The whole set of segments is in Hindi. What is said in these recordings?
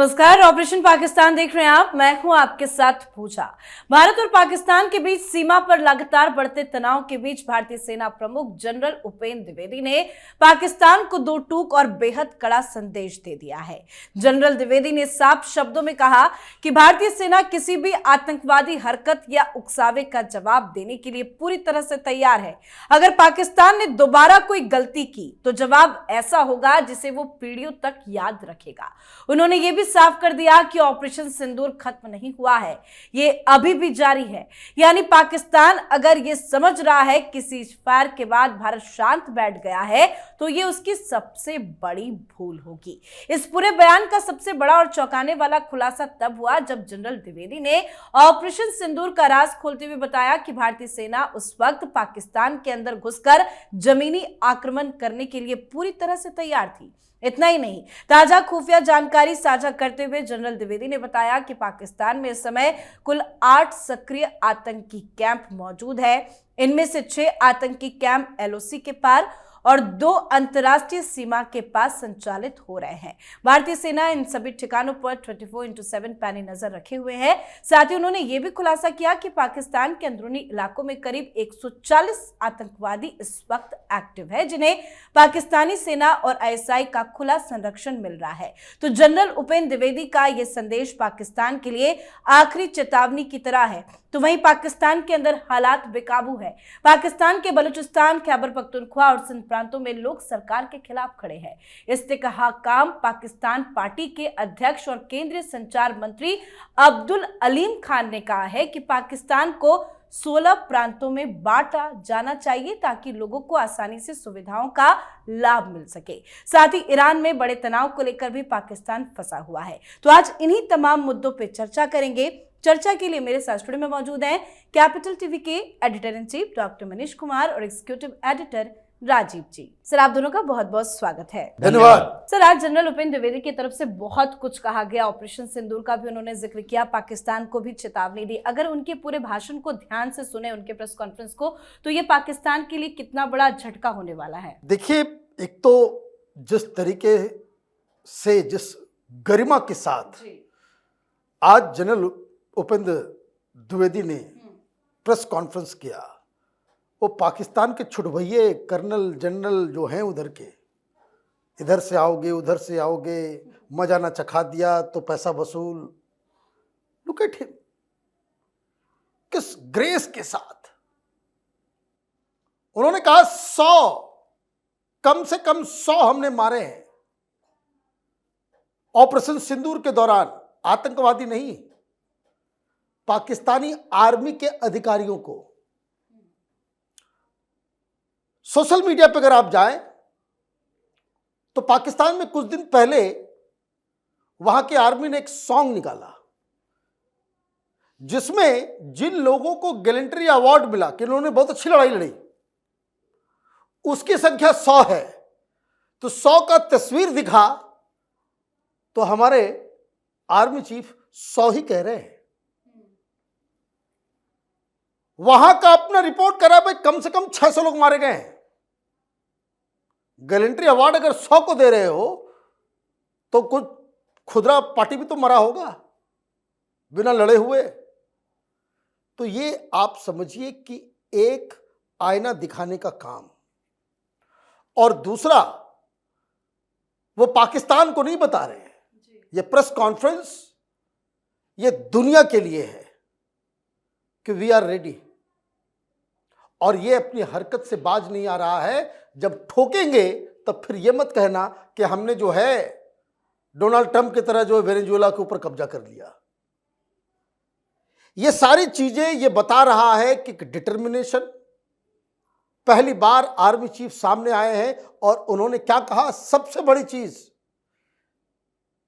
नमस्कार, ऑपरेशन पाकिस्तान देख रहे हैं आप। मैं हूं आपके साथ पूजा। भारत और पाकिस्तान के बीच सीमा पर लगातार बढ़ते तनाव के बीच भारतीय सेना प्रमुख जनरल उपेंद्र द्विवेदी ने पाकिस्तान को दो टूक और बेहद कड़ा संदेश दे दिया है। जनरल द्विवेदी ने साफ शब्दों में कहा कि भारतीय सेना किसी भी आतंकवादी हरकत या उकसावे का जवाब देने के लिए पूरी तरह से तैयार है। अगर पाकिस्तान ने दोबारा कोई गलती की तो जवाब ऐसा होगा जिसे वो पीढ़ियों तक याद रखेगा। उन्होंने ये भी साफ कर दिया कि ऑपरेशन सिंदूर खत्म नहीं हुआ है, ये अभी भी जारी है। यानी पाकिस्तान अगर ये समझ रहा है कि सीजफायर के बाद भारत शांत बैठ गया है तो ये उसकी सबसे बड़ी भूल होगी। इस पूरे बयान का सबसे बड़ा और चौंकाने वाला खुलासा तब हुआ जब जनरल द्विवेदी ने ऑपरेशन सिंदूर का राज खोलते हुए बताया कि भारतीय सेना उस वक्त पाकिस्तान के अंदर घुसकर जमीनी आक्रमण करने के लिए पूरी तरह से तैयार थी। इतना ही नहीं, ताजा खुफिया जानकारी साझा करते हुए जनरल द्विवेदी ने बताया कि पाकिस्तान में इस समय कुल 8 सक्रिय आतंकी कैंप मौजूद है। इनमें से 6 आतंकी कैंप एलओसी के पार और 2 अंतर्राष्ट्रीय सीमा के पास संचालित हो रहे हैं। भारतीय सेना इन सभी ठिकानों पर 24/7 पैनी नजर रखे हुए है। साथ ही उन्होंने यह भी खुलासा किया कि पाकिस्तान के अंदरूनी इलाकों में करीब 140 आतंकवादी इस वक्त एक्टिव है, जिन्हें पाकिस्तानी सेना और आईएसआई का खुला संरक्षण मिल रहा है। तो जनरल उपेंद्र द्विवेदी का यह संदेश पाकिस्तान के लिए आखिरी चेतावनी की तरह है। तो वहीं पाकिस्तान के अंदर हालात बेकाबू है। पाकिस्तान के बलूचिस्तान, खैबर पख्तूनख्वा और सिंध प्रांतों में लोग सरकार के खिलाफ खड़े हैं। इस्तेहकाम पाकिस्तान पार्टी के अध्यक्ष और केंद्रीय संचार मंत्री अब्दुल अलीम खान ने कहा है कि पाकिस्तान को 16 प्रांतों में बांटा जाना चाहिए ताकि लोगों को आसानी से सुविधाओं का लाभ मिल सके। साथ ही ईरान में बड़े तनाव को लेकर भी पाकिस्तान फंसा हुआ है। तो आज इन्हीं तमाम मुद्दों पर चर्चा करेंगे। चर्चा के लिए मेरे साथ स्टूडियो में मौजूद हैं कैपिटल टीवी के editor in chief doctor Manish Kumar और एग्जीक्यूटिव एडिटर राजीव जी। सर, आप दोनों का बहुत बहुत स्वागत है। धन्यवाद। सर, आज जनरल उपेंद्र द्विवेदी की तरफ से बहुत कुछ कहा गया। ऑपरेशन सिंदूर का भी उन्होंने जिक्र किया, पाकिस्तान को भी चेतावनी दी। अगर उनके पूरे भाषण को ध्यान से सुने, उनके प्रेस कॉन्फ्रेंस को, तो ये पाकिस्तान के लिए कितना बड़ा झटका होने वाला है। देखिए, एक तो जिस तरीके से, जिस गरिमा के साथ आज जनरल उपेंद्र द्विवेदी ने प्रेस कॉन्फ्रेंस किया, वो पाकिस्तान के छुटभैये कर्नल जनरल जो हैं उधर के, इधर से आओगे उधर से आओगे, मजा ना चखा दिया तो पैसा वसूल। लुक एट हिम, किस ग्रेस के साथ उन्होंने कहा 100, कम से कम 100 हमने मारे हैं ऑपरेशन सिंदूर के दौरान। आतंकवादी नहीं, पाकिस्तानी आर्मी के अधिकारियों को। सोशल मीडिया पर अगर आप जाएं तो पाकिस्तान में कुछ दिन पहले वहां की आर्मी ने एक सॉन्ग निकाला जिसमें जिन लोगों को गैलेंट्री अवार्ड मिला कि उन्होंने बहुत अच्छी लड़ाई लड़ी, उसकी संख्या 100 है। तो 100 का तस्वीर दिखा तो हमारे आर्मी चीफ 100 ही कह रहे हैं। वहां का अपना रिपोर्ट करा, भाई कम से कम 600 लोग मारे गए हैं। गैलेंट्री अवार्ड अगर 100 को दे रहे हो तो कुछ खुदरा पार्टी भी तो मरा होगा बिना लड़े हुए। तो ये आप समझिए कि एक आईना दिखाने का काम। और दूसरा, वो पाकिस्तान को नहीं बता रहे हैं, ये प्रेस कॉन्फ्रेंस ये दुनिया के लिए है कि वी आर रेडी। और ये अपनी हरकत से बाज नहीं आ रहा है। जब ठोकेंगे तब फिर ये मत कहना कि हमने जो है डोनाल्ड ट्रंप की तरह जो वेनेजुएला के ऊपर कब्जा कर लिया। ये सारी चीजें ये बता रहा है कि डिटर्मिनेशन। पहली बार आर्मी चीफ सामने आए हैं और उन्होंने क्या कहा, सबसे बड़ी चीज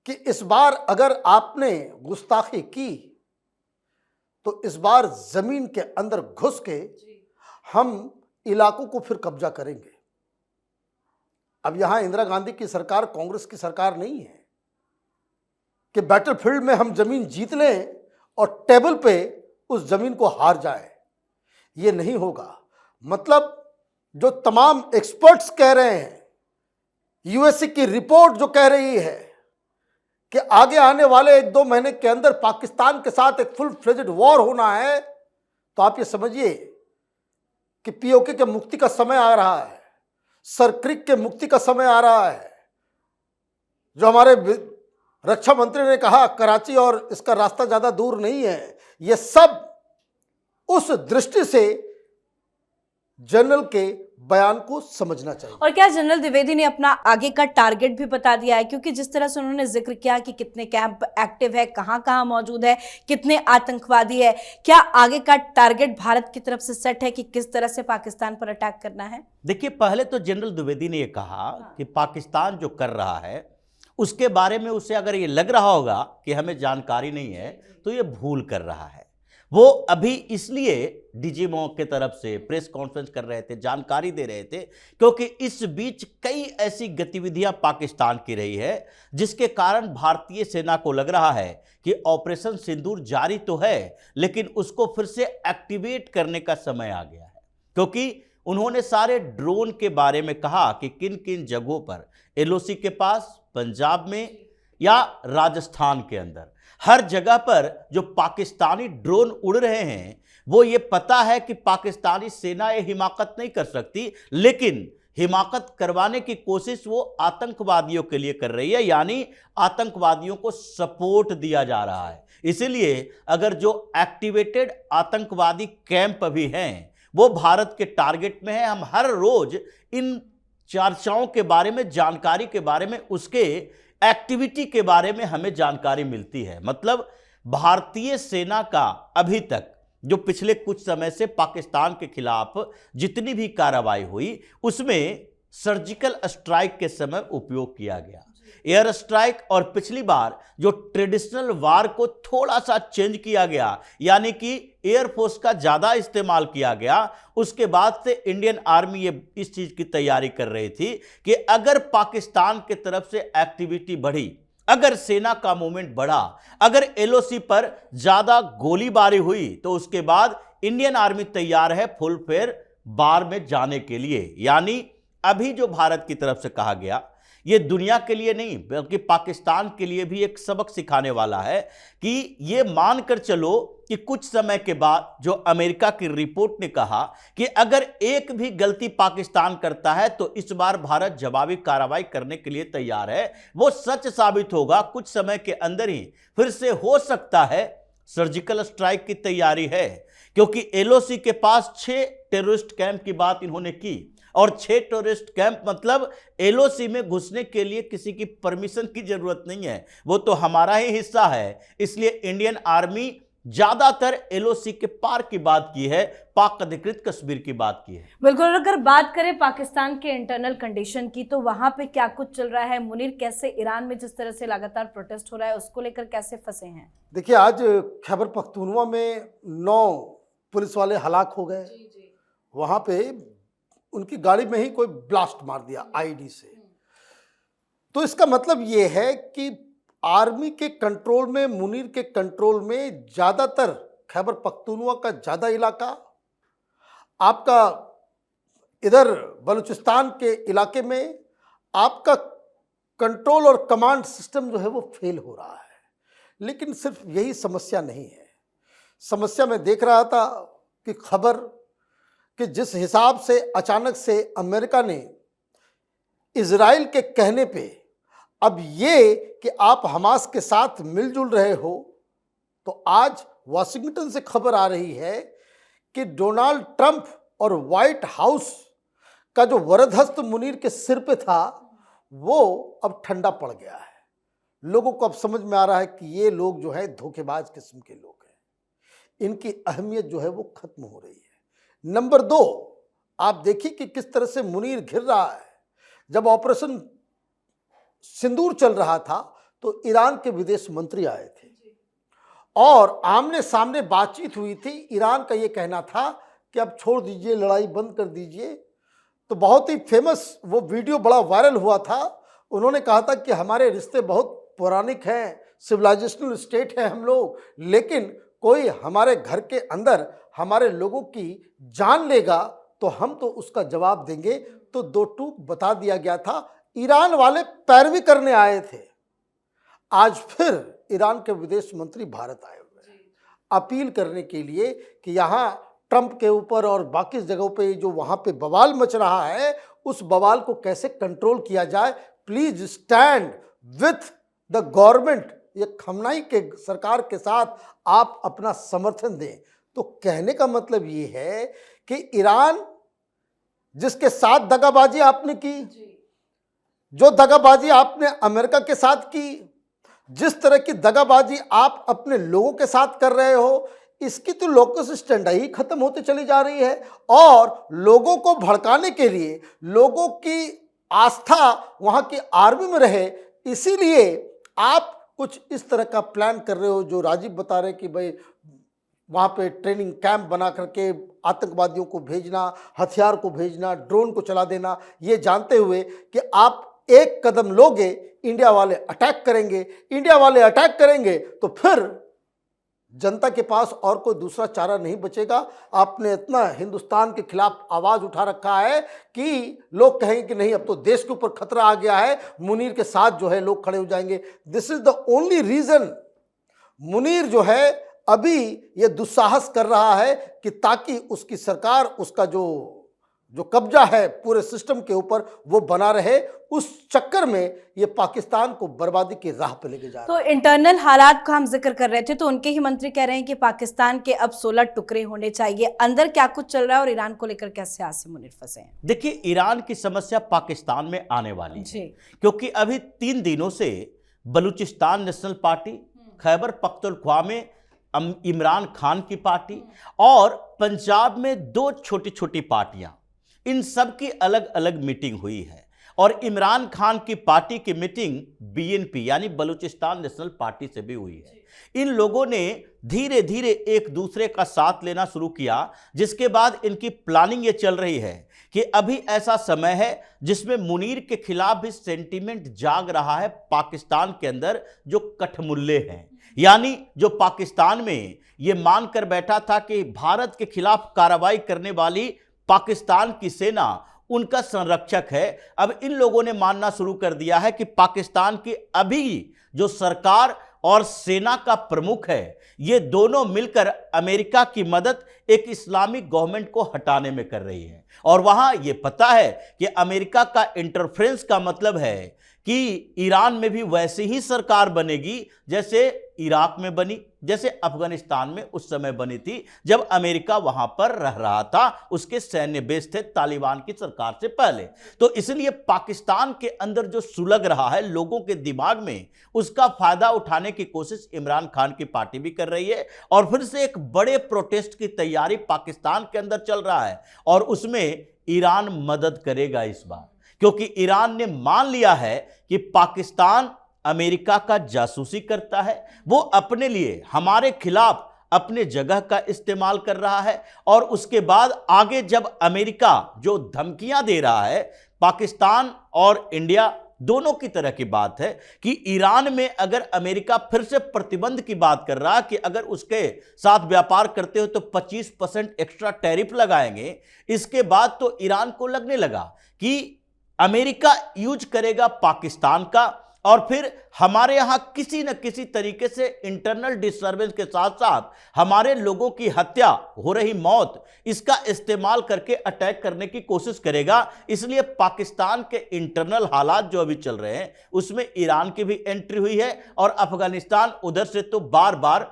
कि इस बार अगर आपने गुस्ताखी की तो इस बार जमीन के अंदर घुस के हम इलाकों को फिर कब्जा करेंगे। अब यहां इंदिरा गांधी की सरकार कांग्रेस की सरकार नहीं है कि बैटलफील्ड में हम जमीन जीत लें और टेबल पे उस जमीन को हार जाए। ये नहीं होगा। मतलब जो तमाम एक्सपर्ट्स कह रहे हैं, यूएसए की रिपोर्ट जो कह रही है कि आगे आने वाले 1-2 महीने के अंदर पाकिस्तान के साथ एक फुल फ्लेजेड वॉर होना है, तो आप ये समझिए कि पीओके के मुक्ति का समय आ रहा है, सरक्रिक के मुक्ति का समय आ रहा है। जो हमारे रक्षा मंत्री ने कहा कराची और इसका रास्ता ज्यादा दूर नहीं है, ये सब उस दृष्टि से जनरल के बयान को समझना चाहिए। और क्या जनरल द्विवेदी ने अपना आगे का टारगेट भी बता दिया है? क्योंकि जिस तरह से उन्होंने जिक्र किया कि कितने कैंप एक्टिव है, कहां कहां मौजूद है, कितने आतंकवादी है, क्या आगे का टारगेट भारत की तरफ से सेट है कि किस तरह से पाकिस्तान पर अटैक करना है? देखिए, पहले तो जनरल द्विवेदी ने यह कहा कि पाकिस्तान जो कर रहा है उसके बारे में उसे अगर ये लग रहा होगा कि हमें जानकारी नहीं है तो ये भूल कर रहा है। वो अभी इसलिए डीजीएमओ के तरफ से प्रेस कॉन्फ्रेंस कर रहे थे, जानकारी दे रहे थे, क्योंकि इस बीच कई ऐसी गतिविधियां पाकिस्तान की रही है जिसके कारण भारतीय सेना को लग रहा है कि ऑपरेशन सिंदूर जारी तो है लेकिन उसको फिर से एक्टिवेट करने का समय आ गया है। क्योंकि उन्होंने सारे ड्रोन के बारे में कहा कि किन किन जगहों पर एलओसी के पास, पंजाब में या राजस्थान के अंदर, हर जगह पर जो पाकिस्तानी ड्रोन उड़ रहे हैं वो ये पता है कि पाकिस्तानी सेना ये हिमाकत नहीं कर सकती, लेकिन हिमाकत करवाने की कोशिश वो आतंकवादियों के लिए कर रही है, यानी आतंकवादियों को सपोर्ट दिया जा रहा है। इसीलिए अगर जो एक्टिवेटेड आतंकवादी कैंप अभी हैं वो भारत के टारगेट में है। हम हर रोज इन चर्चाओं के बारे में, जानकारी के बारे में, उसके एक्टिविटी के बारे में हमें जानकारी मिलती है। मतलब भारतीय सेना का अभी तक जो पिछले कुछ समय से पाकिस्तान के खिलाफ जितनी भी कार्रवाई हुई उसमें सर्जिकल स्ट्राइक के समय उपयोग किया गया, एयर स्ट्राइक, और पिछली बार जो ट्रेडिशनल वार को थोड़ा सा चेंज किया गया, यानी कि एयरफोर्स का ज्यादा इस्तेमाल किया गया। उसके बाद से इंडियन आर्मी ये इस चीज की तैयारी कर रही थी कि अगर पाकिस्तान की तरफ से एक्टिविटी बढ़ी, अगर सेना का मूवमेंट बढ़ा, अगर एलओसी पर ज्यादा गोलीबारी हुई तो उसके बाद इंडियन आर्मी तैयार है फुल फेयर वार में जाने के लिए। यानी अभी जो भारत की तरफ से कहा गया ये दुनिया के लिए नहीं बल्कि पाकिस्तान के लिए भी एक सबक सिखाने वाला है कि ये मानकर चलो कि कुछ समय के बाद जो अमेरिका की रिपोर्ट ने कहा कि अगर एक भी गलती पाकिस्तान करता है तो इस बार भारत जवाबी कार्रवाई करने के लिए तैयार है, वो सच साबित होगा। कुछ समय के अंदर ही फिर से हो सकता है सर्जिकल स्ट्राइक की तैयारी है, क्योंकि एलओसी के पास 6 टेररिस्ट कैंप की बात इन्होंने की, और 6 टेररिस्ट कैंप मतलब एलओसी में घुसने के लिए किसी की परमिशन की जरूरत नहीं है, वो तो हमारा ही हिस्सा है। इसलिए इंडियन आर्मी ज्यादातर एलओसी के पार की बात की है, पाक अधिकृत कश्मीर की बात की है। बिल्कुल। अगर बात करें पाकिस्तान के इंटरनल कंडीशन की तो वहां पे क्या कुछ चल रहा है? मुनीर, कैसे ईरान में जिस तरह से लगातार प्रोटेस्ट हो रहा है उसको लेकर कैसे फंसे हैं? देखिए, आज खैबर पख्तूनवा में 9 पुलिस वाले हलाक हो गए। वहां पे उनकी गाड़ी में ही कोई ब्लास्ट मार दिया आईडी से। तो इसका मतलब ये है कि आर्मी के कंट्रोल में, मुनीर के कंट्रोल में ज्यादातर खैबर पख्तूनवा का ज्यादा इलाका, आपका इधर बलूचिस्तान के इलाके में आपका कंट्रोल और कमांड सिस्टम जो है वो फेल हो रहा है। लेकिन सिर्फ यही समस्या नहीं है। समस्या मैं देख रहा था कि खबर कि जिस हिसाब से अचानक से अमेरिका ने इजराइल के कहने पे अब ये कि आप हमास के साथ मिलजुल रहे हो, तो आज वाशिंगटन से खबर आ रही है कि डोनाल्ड ट्रंप और व्हाइट हाउस का जो वरदहस्त मुनीर के सिर पे था वो अब ठंडा पड़ गया है। लोगों को अब समझ में आ रहा है कि ये लोग जो है धोखेबाज किस्म के लोग हैं, इनकी अहमियत जो है वो खत्म हो रही है। नंबर 2, आप देखिए कि किस तरह से मुनीर घिर रहा है। जब ऑपरेशन सिंदूर चल रहा था तो ईरान के विदेश मंत्री आए थे और आमने सामने बातचीत हुई थी। ईरान का ये कहना था कि अब छोड़ दीजिए, लड़ाई बंद कर दीजिए। तो बहुत ही फेमस वो वीडियो बड़ा वायरल हुआ था। उन्होंने कहा था कि हमारे रिश्ते बहुत पौराणिक हैं, सिविलाइजेशनल स्टेट है हम लोग, लेकिन कोई हमारे घर के अंदर हमारे लोगों की जान लेगा तो हम तो उसका जवाब देंगे। तो 2 टूक बता दिया गया था। ईरान वाले पैरवी करने आए थे। आज फिर ईरान के विदेश मंत्री भारत आए हुए हैं अपील करने के लिए कि यहाँ ट्रंप के ऊपर और बाकी जगहों पे जो वहाँ पे बवाल मच रहा है उस बवाल को कैसे कंट्रोल किया जाए। Please stand with the government, ये खमनाई के सरकार के साथ आप अपना समर्थन दें। तो कहने का मतलब ये है कि ईरान जिसके साथ दगाबाजी आपने की, जो दगाबाजी आपने अमेरिका के साथ की, जिस तरह की दगाबाजी आप अपने लोगों के साथ कर रहे हो, इसकी तो लोकस स्टैंडर्ड ही खत्म होती चली जा रही है। और लोगों को भड़काने के लिए, लोगों की आस्था वहां की आर्मी में रहे, इसीलिए आप कुछ इस तरह का प्लान कर रहे हो जो राजीव बता रहे कि भाई वहाँ पे ट्रेनिंग कैंप बना करके आतंकवादियों को भेजना, हथियार को भेजना, ड्रोन को चला देना, ये जानते हुए कि आप एक कदम लोगे इंडिया वाले अटैक करेंगे, इंडिया वाले अटैक करेंगे तो फिर जनता के पास और कोई दूसरा चारा नहीं बचेगा। आपने इतना हिंदुस्तान के खिलाफ आवाज उठा रखा है कि लोग कहेंगे कि नहीं अब तो देश के ऊपर खतरा आ गया है, मुनीर के साथ जो है लोग खड़े हो जाएंगे। This is the only reason Munir जो है अभी ये दुस्साहस कर रहा है कि ताकि उसकी सरकार, उसका जो कब्जा है पूरे सिस्टम के ऊपर वो बना रहे। उस चक्कर में ये पाकिस्तान को बर्बादी की राह पे लेके जा रहा है। तो इंटरनल हालात का हम जिक्र कर रहे थे, तो उनके ही मंत्री कह रहे हैं कि पाकिस्तान के अब 16 टुकड़े होने चाहिए। अंदर क्या कुछ चल रहा है और ईरान को लेकर कैसे आसिम मुनीर फंसे हैं? देखिए, ईरान की समस्या पाकिस्तान में आने वाली है, क्योंकि अभी 3 दिनों से बलूचिस्तान नेशनल पार्टी, खैबर पख्तूनख्वा में इमरान खान की पार्टी और पंजाब में 2 छोटी छोटी पार्टियां, इन सब की अलग अलग मीटिंग हुई है। और इमरान खान की पार्टी की मीटिंग बीएनपी यानी बलूचिस्तान नेशनल पार्टी से भी हुई है। इन लोगों ने धीरे धीरे एक दूसरे का साथ लेना शुरू किया, जिसके बाद इनकी प्लानिंग ये चल रही है कि अभी ऐसा समय है जिसमें मुनीर के खिलाफ भी सेंटीमेंट जाग रहा है पाकिस्तान के अंदर, जो कठमुल्ले हैं, यानी जो पाकिस्तान में ये मानकर बैठा था कि भारत के खिलाफ कार्रवाई करने वाली पाकिस्तान की सेना उनका संरक्षक है। अब इन लोगों ने मानना शुरू कर दिया है कि पाकिस्तान की अभी जो सरकार और सेना का प्रमुख है, ये दोनों मिलकर अमेरिका की मदद एक इस्लामिक गवर्नमेंट को हटाने में कर रही है। और वहां ये पता है कि अमेरिका का इंटरफेरेंस का मतलब है कि ईरान में भी वैसी ही सरकार बनेगी जैसे इराक में बनी, जैसे अफगानिस्तान में उस समय बनी थी जब अमेरिका वहां पर रह रहा था, उसके सैन्य बेस थे तालिबान की सरकार से पहले। तो इसलिए पाकिस्तान के अंदर जो सुलग रहा है लोगों के दिमाग में, उसका फायदा उठाने की कोशिश इमरान खान की पार्टी भी कर रही है। और फिर से एक बड़े प्रोटेस्ट की तैयारी पाकिस्तान के अंदर चल रहा है और उसमें ईरान मदद करेगा इस बार, क्योंकि ईरान ने मान लिया है कि पाकिस्तान अमेरिका का जासूसी करता है, वो अपने लिए हमारे खिलाफ अपने जगह का इस्तेमाल कर रहा है। और उसके बाद आगे जब अमेरिका जो धमकियां दे रहा है, पाकिस्तान और इंडिया दोनों की तरह की बात है कि ईरान में अगर अमेरिका फिर से प्रतिबंध की बात कर रहा है कि अगर उसके साथ व्यापार करते हो तो 25% एक्स्ट्रा टैरिफ लगाएंगे, इसके बाद तो ईरान को लगने लगा कि अमेरिका यूज करेगा पाकिस्तान का और फिर हमारे यहां किसी न किसी तरीके से इंटरनल डिस्टर्बेंस के साथ साथ हमारे लोगों की हत्या, हो रही मौत, इसका इस्तेमाल करके अटैक करने की कोशिश करेगा। इसलिए पाकिस्तान के इंटरनल हालात जो अभी चल रहे हैं उसमें ईरान की भी एंट्री हुई है और अफगानिस्तान उधर से तो बार बार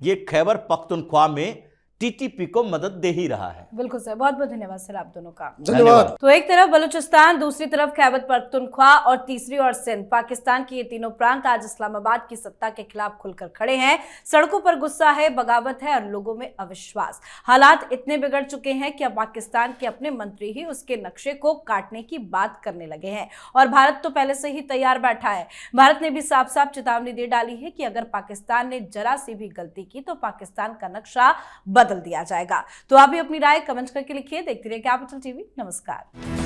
ये खैबर पख्तूनख्वा में टीटीपी को मदद दे ही रहा है। बिल्कुल सर, बहुत बहुत धन्यवाद सर आप दोनों का। धन्यवाद। तो एक तरफ बलूचिस्तान, दूसरी तरफ खैबर पख्तूनख्वा और तीसरी ओर सिंध, पाकिस्तान के ये तीनों प्रांत आज इस्लामाबाद की सत्ता के खिलाफ खुलकर खड़े हैं। सड़कों पर गुस्सा है, बगावत है और लोगों में अविश्वास। हालात इतने बिगड़ चुके हैं कि अब पाकिस्तान के अपने मंत्री ही उसके नक्शे को काटने की बात करने लगे हैं और भारत तो पहले से ही तैयार बैठा है। भारत ने भी साफ साफ चेतावनी दे डाली है कि अगर पाकिस्तान ने जरा सी भी गलती की तो पाकिस्तान का नक्शा बदल दिया जाएगा। तो आप भी अपनी राय कमेंट करके लिखिए। देखते रहिए कैपिटल टीवी। नमस्कार।